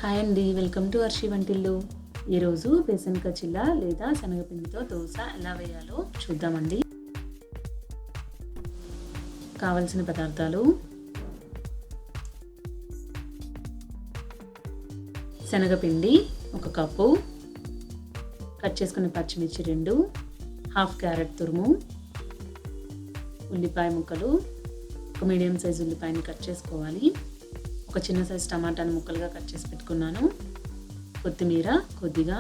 Hi అండి, welcome to Harshi వంటిల్లు. ఈరోజు బేసన్ చిల్లా లేదా శనగపిండితో దోశ ఎలా వేయాలో చూద్దామండి. కావలసిన పదార్థాలు: శనగపిండి 1 కప్పు, కట్ చేసుకున్న పచ్చిమిర్చి 2, హాఫ్ క్యారెట్ తురుము, ఉల్లిపాయ ముక్కలు, ఒక మీడియం సైజు ఉల్లిపాయని కట్ చేసుకోవాలి. ఒక చిన్న సైజు టమాటాను ముక్కలుగా కట్ చేసి పెట్టుకున్నాను. కొత్తిమీర కొద్దిగా,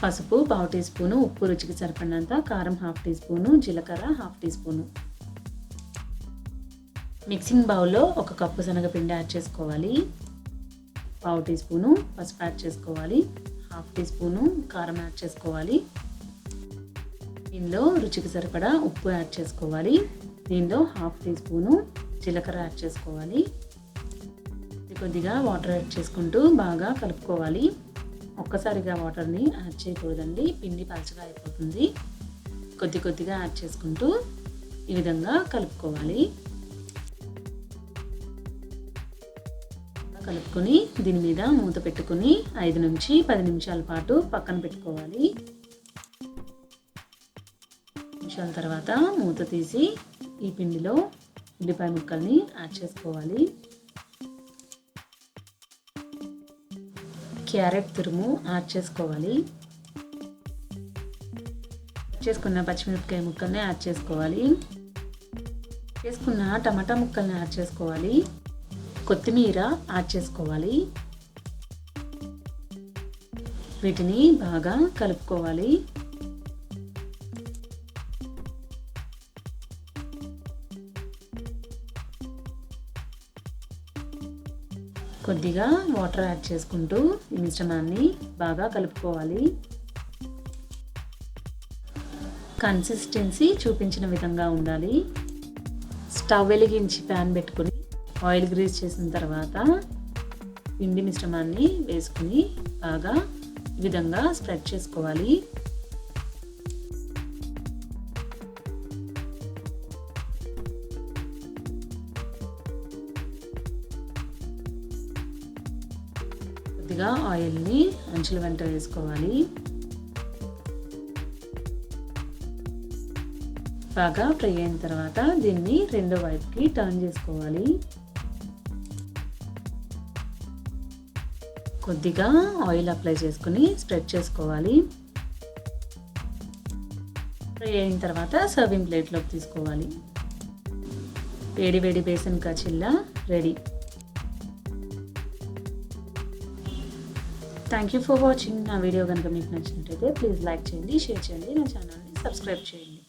పసుపు 1/2 టీ స్పూను, ఉప్పు రుచికి సరిపడినంత, కారం 1/2 టీ స్పూను, జీలకర్ర 1/2 టీ స్పూను. మిక్సింగ్ బౌల్లో 1 కప్పు శనగపిండి యాడ్ చేసుకోవాలి. 1/2 టీ స్పూను పసుపు యాడ్ చేసుకోవాలి. 1/2 టీ స్పూను కారం యాడ్ చేసుకోవాలి. దీనిలో రుచికి సరిపడా ఉప్పు యాడ్ చేసుకోవాలి. దీనిలో 1/2 టీ స్పూను జీలకర్ర యాడ్ చేసుకోవాలి. కొద్దిగా వాటర్ యాడ్ చేసుకుంటూ బాగా కలుపుకోవాలి. ఒక్కసారిగా వాటర్ని యాడ్ చేయకూడదండి, పిండి పలచగా అయిపోతుంది. కొద్దిగా యాడ్ చేసుకుంటూ ఈ విధంగా కలుపుకోవాలి. కలుపుకొని దీని మీద మూత పెట్టుకుని 5 నుంచి 10 నిమిషాల పాటు పక్కన పెట్టుకోవాలి. నిమిషాల తర్వాత మూత తీసి ఈ పిండిలో ఉల్లిపాయ ముక్కల్ని యాడ్ చేసుకోవాలి. క్యారెట్ తురుము యాడ్ చేసుకోవాలి. చేసుకున్న పచ్చిమిరపకాయ ముక్కల్ని యాడ్ చేసుకోవాలి. చేసుకున్న టమాటా ముక్కల్ని యాడ్ చేసుకోవాలి. కొత్తిమీర యాడ్ చేసుకోవాలి. వీటిని బాగా కలుపుకోవాలి. కొద్దిగా వాటర్ యాడ్ చేసుకుంటూ ఈ మిశ్రమాన్ని బాగా కలుపుకోవాలి. కన్సిస్టెన్సీ చూపించిన విధంగా ఉండాలి. స్టవ్ వెలిగించి ప్యాన్ పెట్టుకుని ఆయిల్ గ్రీస్ చేసిన తర్వాత పిండి మిశ్రమాన్ని వేసుకుని బాగా ఈ విధంగా స్ప్రెడ్ చేసుకోవాలి. కొద్దిగా ఆయిల్ని అంచుల వెంట వేసుకోవాలి. బాగా ఫ్రై అయిన తర్వాత దీన్ని రెండో వైపుకి టర్న్ చేసుకోవాలి. కొద్దిగా ఆయిల్ అప్లై చేసుకుని స్ప్రెడ్ చేసుకోవాలి. ఫ్రై అయిన తర్వాత సర్వింగ్ ప్లేట్లోకి తీసుకోవాలి. వేడి besan chilla ready. Thank you for watching. నా వీడియో కనుక మీకు నచ్చినట్లయితే ప్లీజ్ లైక్ చేయండి, షేర్ చేయండి, నా ఛానల్ని సబ్స్క్రైబ్ చేయండి.